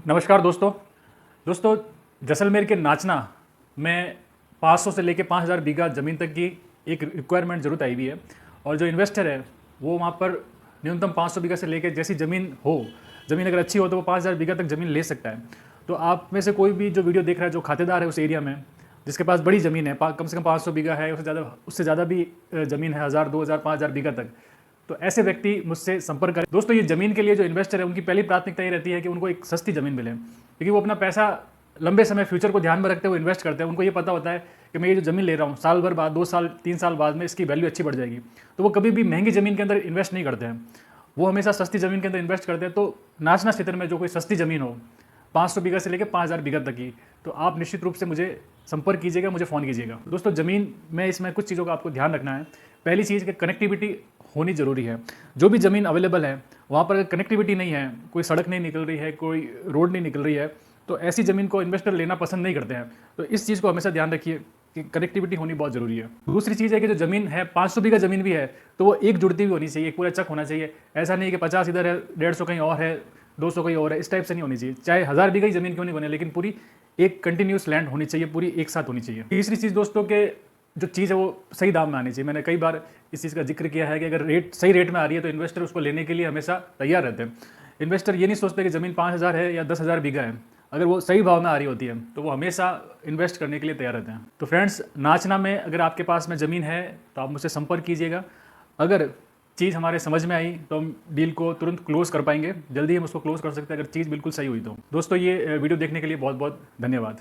नमस्कार दोस्तों जैसलमेर के नाचना में 500 से लेकर 5000 बीघा ज़मीन तक की एक रिक्वायरमेंट ज़रूरत आई हुई है। और जो इन्वेस्टर है वो वहाँ पर न्यूनतम 500 बीघा से लेकर जैसी ज़मीन अगर अच्छी हो तो वो 5000 बीघा तक ज़मीन ले सकता है। तो आप में से कोई भी जो वीडियो देख रहा है, जो खातेदार है उस एरिया में, जिसके पास बड़ी ज़मीन है, कम से कम 500 बीघा है, उससे ज़्यादा भी ज़मीन है, 1000 2000 5000 बीघा तक, तो ऐसे व्यक्ति मुझसे संपर्क करें। दोस्तों, ये ज़मीन के लिए जो इन्वेस्टर है उनकी पहली प्राथमिकता ये रहती है कि उनको एक सस्ती ज़मीन मिले, क्योंकि वो अपना पैसा लंबे समय फ्यूचर को ध्यान में रखते हुए इन्वेस्ट करते हैं। उनको ये पता होता है कि मैं ये जो ज़मीन ले रहा हूँ, साल भर बाद, 2 साल 3 साल बाद में इसकी वैल्यू अच्छी बढ़ जाएगी। तो वो कभी भी महंगी ज़मीन के अंदर इन्वेस्ट नहीं करते हैं, वो हमेशा सस्ती ज़मीन के अंदर इन्वेस्ट करते हैं। तो नाचना क्षेत्र में जो कोई सस्ती ज़मीन हो, 500 बीघा से लेकर 5000 बीघा तक की, तो आप निश्चित रूप से मुझे संपर्क कीजिएगा, मुझे फ़ोन कीजिएगा। दोस्तों, ज़मीन में इसमें कुछ चीज़ों का आपको ध्यान रखना है। पहली चीज़ कि कनेक्टिविटी होनी ज़रूरी है। जो भी ज़मीन अवेलेबल है वहाँ पर अगर कनेक्टिविटी नहीं है, कोई सड़क नहीं निकल रही है, कोई रोड नहीं निकल रही है, तो ऐसी ज़मीन को इन्वेस्टर लेना पसंद नहीं करते हैं। तो इस चीज़ को हमेशा ध्यान रखिए कि कनेक्टिविटी होनी बहुत ज़रूरी है। दूसरी चीज़ है कि जो ज़मीन है, 500 बीघा ज़मीन भी है, तो वो एक जुड़ती हुई होनी चाहिए, एक पूरा चक होना चाहिए। ऐसा नहीं है कि 50 इधर है, 150 कहीं और है, 200 कहीं और है, इस टाइप से नहीं होनी चाहिए। चाहे 1000 बीघा की ज़मीन क्यों नहीं बने, लेकिन पूरी एक कंटिन्यूस लैंड होनी चाहिए, पूरी एक साथ होनी चाहिए। तीसरी चीज़ दोस्तों, के जो चीज़ है वो सही दाम में आनी चाहिए। मैंने कई बार इस चीज़ का जिक्र किया है कि अगर सही रेट में आ रही है तो इन्वेस्टर उसको लेने के लिए हमेशा तैयार रहते हैं। इन्वेस्टर ये नहीं सोचते कि ज़मीन 5000 है या 10,000 बीघा है, अगर वो सही भाव में आ रही होती है तो वो हमेशा इन्वेस्ट करने के लिए तैयार रहते हैं। तो फ्रेंड्स, नाचना में अगर आपके पास में ज़मीन है तो आप मुझसे संपर्क कीजिएगा। अगर चीज़ हमारे समझ में आई तो हम डील को तुरंत क्लोज कर पाएंगे, जल्दी हम उसको क्लोज कर सकते हैं अगर चीज़ बिल्कुल सही हुई तो। दोस्तों, ये वीडियो देखने के लिए बहुत बहुत धन्यवाद।